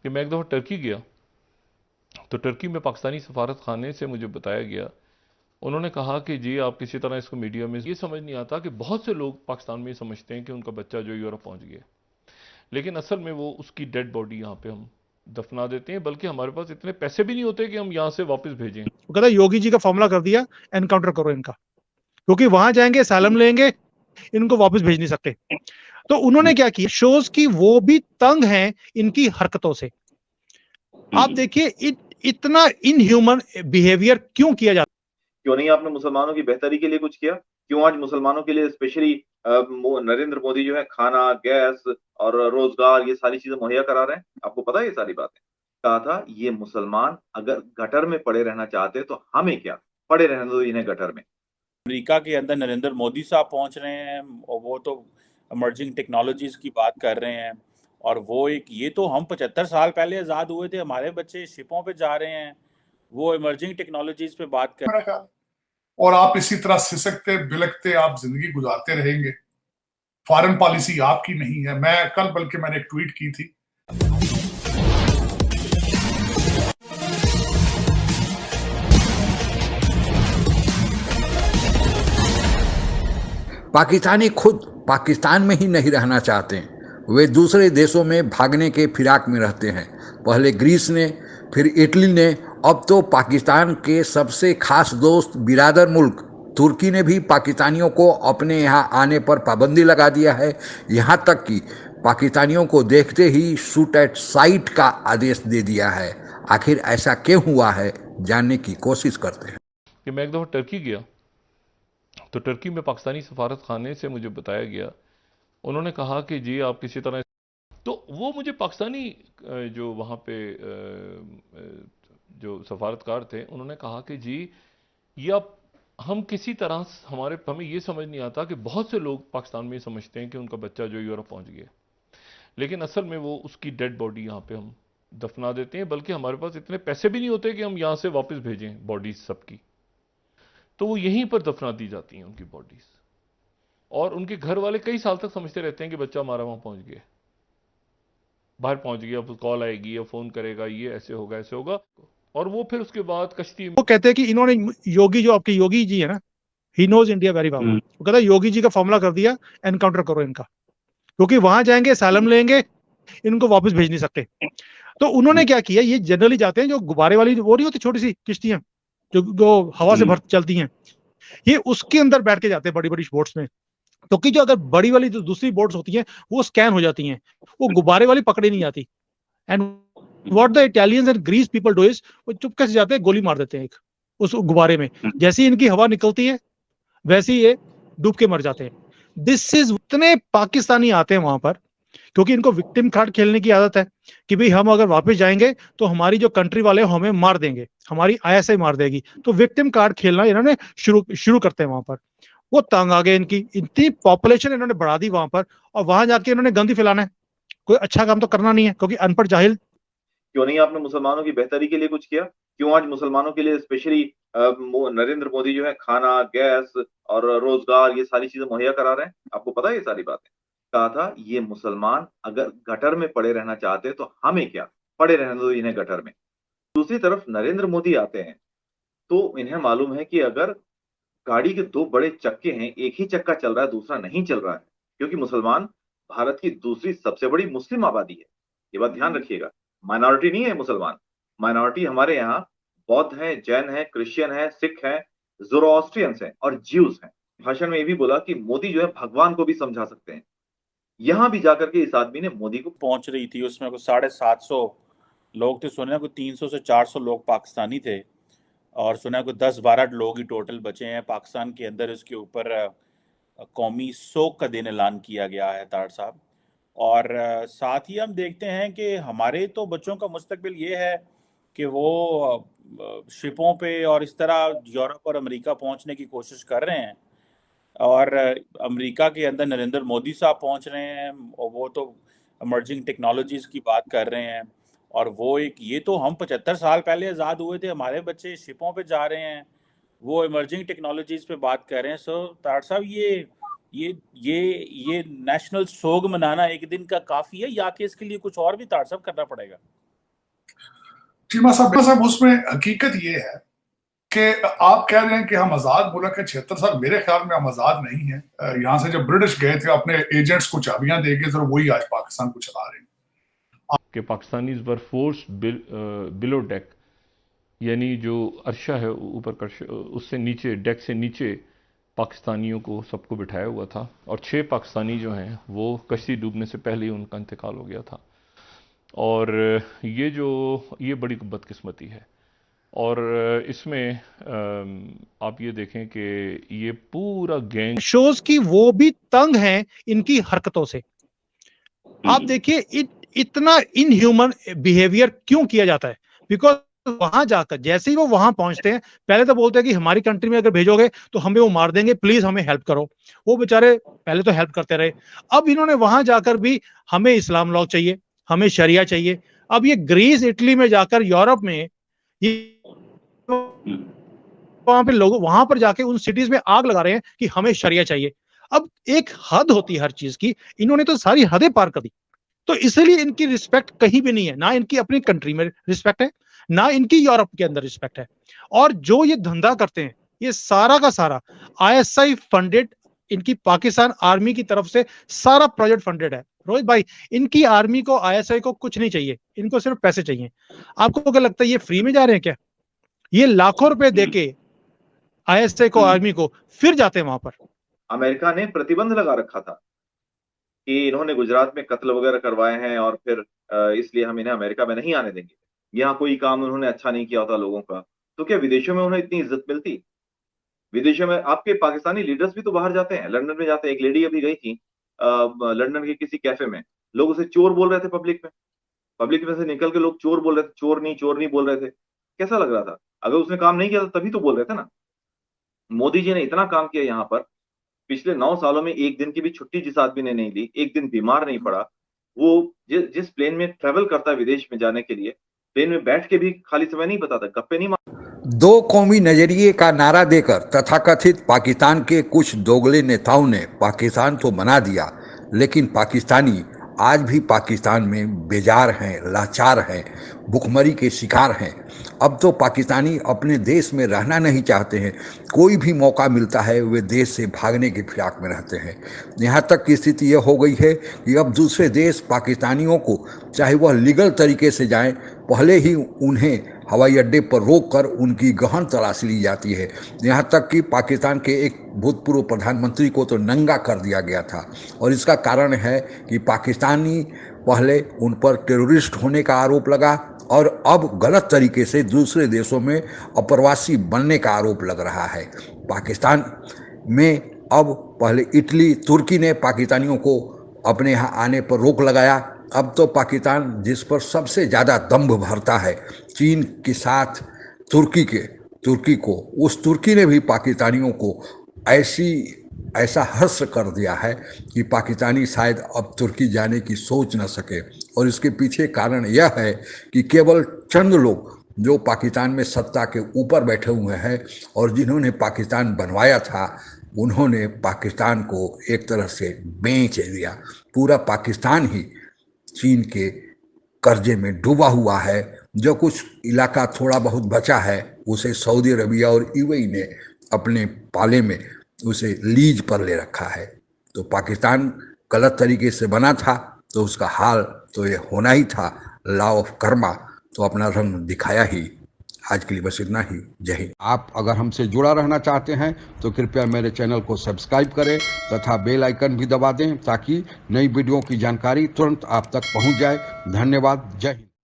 कि मैं एक दफ़ा टर्की गया, तो टर्की में पाकिस्तानी सफारत खाने से मुझे बताया गया, उन्होंने कहा कि जी आप किसी तरह इसको मीडिया में ये समझ नहीं आता कि बहुत से लोग पाकिस्तान में ये समझते हैं कि उनका बच्चा जो यूरोप पहुंच गया, लेकिन असल में वो उसकी डेड बॉडी यहाँ पे हम दफना देते हैं, बल्कि हमारे पास इतने पैसे भी नहीं होते कि हम यहाँ से वापस भेजें। वो कहता योगी जी का फॉर्मूला कर दिया, एनकाउंटर करो इनका, क्योंकि वहां जाएंगे सैलम लेंगे, इनको वापस भेज नहीं सकते। तो उन्होंने क्या किया, शोज की वो भी तंग हैं इनकी हरकतों से। आप देखिए इतना इनह्यूमन बिहेवियर क्यों किया जाता क्यों नहीं आपने मुसलमानों की बेहतरी के लिए कुछ किया? क्यों आज मुसलमानों के लिए स्पेशली नरेंद्र मोदी जो है खाना, गैस और रोजगार ये सारी चीजें मुहैया करा रहे हैं? आपको पता है ये सारी बातें? कहा था ये मुसलमान अगर गटर में पड़े रहना चाहते तो हमें क्या, पड़े रहने दो इन्हें गटर में। अमेरिका के अंदर नरेंद्र मोदी साहब पहुंच रहे हैं और वो तो इमर्जिंग टेक्नोलॉजीज की बात कर रहे हैं। और वो एक, ये तो हम 75 साल पहले आज़ाद हुए थे, हमारे बच्चे शिपों पे जा रहे हैं, वो इमर्जिंग टेक्नोलॉजीज पे बात कर रहे हैं। और आप इसी तरह सिसकते बिलकते आप जिंदगी गुजारते रहेंगे। फॉरेन पॉलिसी आपकी नहीं है। मैं कल बल्कि मैंने एक ट्वीट की थी, पाकिस्तानी खुद पाकिस्तान में ही नहीं रहना चाहते, वे दूसरे देशों में भागने के फिराक में रहते हैं। पहले ग्रीस ने, फिर इटली ने, अब तो पाकिस्तान के सबसे खास दोस्त बिरादर मुल्क तुर्की ने भी पाकिस्तानियों को अपने यहाँ आने पर पाबंदी लगा दिया है। यहाँ तक कि पाकिस्तानियों को देखते ही शूट एट साइट का आदेश दे दिया है। आखिर ऐसा क्यों हुआ है, जानने की कोशिश करते हैं। कि मैं एक दफ़ा टर्की गया, तो टर्की में पाकिस्तानी सफारत खाने से मुझे बताया गया, उन्होंने कहा कि जी आप किसी तरह, तो वो मुझे पाकिस्तानी जो वहाँ पे जो सफारतकार थे उन्होंने कहा कि जी ये आप, हम किसी तरह हमें ये समझ नहीं आता कि बहुत से लोग पाकिस्तान में ये समझते हैं कि उनका बच्चा जो यूरोप पहुंच गया, लेकिन असल में वो उसकी डेड बॉडी यहाँ पे हम दफना देते हैं, बल्कि हमारे पास इतने पैसे भी नहीं होते कि हम यहाँ से वापस भेजें बॉडीज सबकी, तो वो यहीं पर दफना दी जाती हैं उनकी बॉडीज। और उनके घर वाले कई साल तक समझते रहते हैं कि बच्चा हमारा वहां पहुंच गया, बाहर पहुंच गया, अब कॉल आएगी या फोन करेगा, ये ऐसे होगा ऐसे होगा, और वो फिर उसके बाद कश्ती में वो कहते हैं कि इन्होंने, योगी जो आपके योगी जी है ना, he knows India very well. वो कहता योगी जी का फॉर्मूला कर दिया, एनकाउंटर करो इनका, क्योंकि वहां जाएंगे सैलम लेंगे, इनको वापस भेज नहीं सकते। तो उन्होंने क्या किया, ये जनरली जाते हैं जो गुब्बारे वाली वो नहीं होती छोटी सी किश्तियां जो हवा से भर चलती हैं, ये उसके अंदर बैठ के जाते हैं बड़ी बड़ी बोट्स में। क्योंकि जो अगर बड़ी वाली जो दूसरी बोट्स होती हैं वो स्कैन हो जाती हैं, वो गुब्बारे वाली पकड़ी नहीं जाती। And what the Italians and Greece people do is, वो चुपके से जाते हैं, गोली मार देते हैं एक उस गुब्बारे में। जैसे ही इनकी हवा निकलती है वैसे ही ये डूब के मर जाते हैं। दिस इज, उतने पाकिस्तानी आते हैं वहां पर, क्योंकि इनको विक्टिम कार्ड खेलने की आदत है कि भाई हम अगर वापस जाएंगे तो हमारी जो कंट्री वाले हमें मार देंगे, हमारी आईएसआई मार देगी। तो विक्टिम कार्ड खेलना इन्होंने शुरू शुरू करते हैं वहां पर। वो तंग आ गए, इनकी इतनी पॉपुलेशन इन्होंने बढ़ा दी वहां पर, और वहां जाके इन्होंने गंदी फैलाना है। कोई अच्छा काम तो करना नहीं है, क्योंकि अनपढ़ जाहिल। क्यों नहीं आपने मुसलमानों की बेहतरी के लिए कुछ किया? क्यों आज मुसलमानों के लिए स्पेशली नरेंद्र मोदी जो है खाना, गैस और रोजगार ये सारी चीजें मुहैया करा रहे हैं? आपको पता है ये सारी बातें? कहा था ये मुसलमान अगर गटर में पड़े रहना चाहते तो हमें क्या, पड़े रहने दो इन्हें गटर में। दूसरी तरफ नरेंद्र मोदी आते हैं तो इन्हें मालूम है कि अगर गाड़ी के दो बड़े चक्के हैं, एक ही चक्का चल रहा है दूसरा नहीं चल रहा है, क्योंकि मुसलमान भारत की दूसरी सबसे बड़ी मुस्लिम आबादी है। ये बात ध्यान रखिएगा, माइनॉरिटी नहीं है मुसलमान। माइनॉरिटी हमारे यहाँ बौद्ध हैं, जैन हैं, क्रिश्चियन हैं, सिख हैं, ज़ोरोआस्ट्रियंस हैं और ज्यूज हैं। भाषण में ये भी बोला कि मोदी जो है भगवान को भी समझा सकते हैं। यहां भी जाकर के इस आदमी ने मोदी को पहुंच रही थी, उसमें कुछ 750 लोग थे, सुना कोई 300 से 400 लोग पाकिस्तानी थे, और सुना कोई 10-12 लोग ही टोटल बचे हैं पाकिस्तान के अंदर। इसके ऊपर कौमी शोक का दिन ऐलान किया गया है तार साहब। और साथ ही हम देखते हैं कि हमारे तो बच्चों का मुस्तकबिल ये है कि वो शिपों पे और इस तरह यूरोप और अमेरिका पहुंचने की कोशिश कर रहे हैं। और अमेरिका के अंदर नरेंद्र मोदी साहब पहुंच रहे हैं और वो तो इमर्जिंग टेक्नोलॉजीज की बात कर रहे हैं। और वो एक, ये तो हम 75 साल पहले आज़ाद हुए थे, हमारे बच्चे शिपों पे जा रहे हैं, वो इमर्जिंग टेक्नोलॉजीज पे बात कर रहे हैं। सो तार साहब, ये ये ये नेशनल सोग मनाना एक दिन का काफ़ी है, या कि इसके लिए कुछ और भी तार साहब करना पड़ेगा? चीमा साहब उसमें हकीकत ये है कि आप कह रहे हैं कि हम आजाद मुल्क है 76 साल, मेरे ख्याल में हम आजाद नहीं है। यहाँ से जब ब्रिटिश गए थे अपने एजेंट्स को चाबियां दे के, तो वही आज पाकिस्तान को चला रहे हैं। कि पाकिस्तानीज वर फोर्स्ड बिलो डेक, यानी जो अर्शा है ऊपर उससे नीचे, डेक से नीचे पाकिस्तानियों को सबको बिठाया हुआ था, और 6 पाकिस्तानी जो हैं वो कश्ती डूबने से पहले ही उनका इंतकाल हो गया था। और ये बड़ी बदकिस्मती है। और इसमें आप ये देखें कि ये पूरा गैंग शोज की वो भी तंग हैं इनकी हरकतों से। आप देखिए इतना इनह्यूमन बिहेवियर क्यों किया जाता है, बिकॉज वहां जाकर जैसे ही वो वहां पहुंचते हैं, पहले तो बोलते हैं कि हमारी कंट्री में अगर भेजोगे तो हमें वो मार देंगे, प्लीज हमें हेल्प करो। वो बेचारे पहले तो हेल्प करते रहे, अब इन्होंने वहां जाकर भी हमें इस्लाम लॉ चाहिए, हमें शरिया चाहिए। अब ये ग्रीस इटली में जाकर, यूरोप में, ये वहां पे लोग वहां पर जाके उन सिटीज में आग लगा रहे हैं कि हमें शरिया चाहिए। अब एक हद होती है हर चीज की, इन्होंने तो सारी हदें पार कर दी। तो इसलिए इनकी रिस्पेक्ट कहीं भी नहीं है, ना इनकी अपनी कंट्री में रिस्पेक्ट है, ना इनकी यूरोप के अंदर रिस्पेक्ट है। और जो ये धंधा करते हैं, ये सारा का सारा ISI फंडेड, इनकी पाकिस्तान आर्मी की तरफ से सारा प्रोजेक्ट फंडेड है। रोहित भाई, इनकी आर्मी को, ISI को कुछ नहीं चाहिए, इनको सिर्फ पैसे चाहिए। आपको क्या लगता है ये फ्री में जा रहे हैं क्या? ये लाखों रुपए देके ISI को, आर्मी को, फिर जाते हैं वहां पर। अमेरिका ने प्रतिबंध लगा रखा था कि इन्होंने गुजरात में कत्ल वगैरह करवाए हैं और फिर इसलिए हम इन्हें अमेरिका में नहीं आने देंगे। यहाँ कोई काम उन्होंने अच्छा नहीं किया होता लोगों का, तो क्या विदेशों में उन्हें इतनी इज्जत मिलती? विदेशों में आपके पाकिस्तानी लीडर्स भी तो बाहर जाते हैं, लंदन में जाते हैं। एक लेडी अभी गई थी लंदन के किसी कैफे में, लोग उसे चोर बोल रहे थे पब्लिक में से निकल के लोग चोर बोल रहे थे, चोर नहीं बोल रहे थे। कैसा लग रहा था? अगर उसने काम नहीं किया था तभी तो बोल रहे थे ना। मोदी जी ने इतना काम किया यहाँ पर, पिछले 9 सालों में एक दिन की भी छुट्टी जिस आदमी ने नहीं ली, एक दिन बीमार नहीं पड़ा। वो जिस प्लेन में ट्रेवल करता है विदेश में जाने के लिए, प्लेन में बैठ के भी खाली समय नहीं बताता, गप्पे नहीं मार। 2 कौमी नजरिए का नारा देकर तथाकथित पाकिस्तान के कुछ दोगले नेताओं ने पाकिस्तान तो बना दिया, लेकिन पाकिस्तानी आज भी पाकिस्तान में बेजार हैं, लाचार हैं, भुखमरी के शिकार हैं। अब तो पाकिस्तानी अपने देश में रहना नहीं चाहते हैं, कोई भी मौका मिलता है वे देश से भागने की फिराक में रहते हैं। यहाँ तक की स्थिति यह हो गई है कि अब दूसरे देश पाकिस्तानियों को, चाहे वह लीगल तरीके से जाएं, पहले ही उन्हें हवाई अड्डे पर रोक कर उनकी गहन तलाशी ली जाती है। यहाँ तक कि पाकिस्तान के एक भूतपूर्व प्रधानमंत्री को तो नंगा कर दिया गया था, और इसका कारण है कि पाकिस्तानी पहले उन पर टेररिस्ट होने का आरोप लगा, और अब गलत तरीके से दूसरे देशों में अप्रवासी बनने का आरोप लग रहा है। पाकिस्तान में अब पहले इटली, तुर्की ने पाकिस्तानियों को अपने यहाँ आने पर रोक लगाया। अब तो पाकिस्तान, जिस पर सबसे ज़्यादा दंभ भरता है चीन के साथ तुर्की को, उस तुर्की ने भी पाकिस्तानियों को ऐसा हर्ष कर दिया है कि पाकिस्तानी शायद अब तुर्की जाने की सोच न सके। और इसके पीछे कारण यह है कि केवल चंद लोग जो पाकिस्तान में सत्ता के ऊपर बैठे हुए हैं और जिन्होंने पाकिस्तान बनवाया था, उन्होंने पाकिस्तान को एक तरह से बेच दिया। पूरा पाकिस्तान ही चीन के कर्जे में डूबा हुआ है। जो कुछ इलाका थोड़ा बहुत बचा है उसे सऊदी अरबिया और UAE ने अपने पाले में उसे लीज पर ले रखा है। तो पाकिस्तान गलत तरीके से बना था तो उसका हाल तो ये होना ही था। लॉ ऑफ कर्मा तो अपना रंग दिखाया ही। आज के लिए बस इतना ही। जय हिंद। आप अगर हमसे जुड़ा रहना चाहते हैं तो कृपया मेरे चैनल को सब्सक्राइब करें तथा बेल आइकन भी दबा दें ताकि नई वीडियो की जानकारी तुरंत आप तक पहुंच जाए। धन्यवाद। जय हिंद।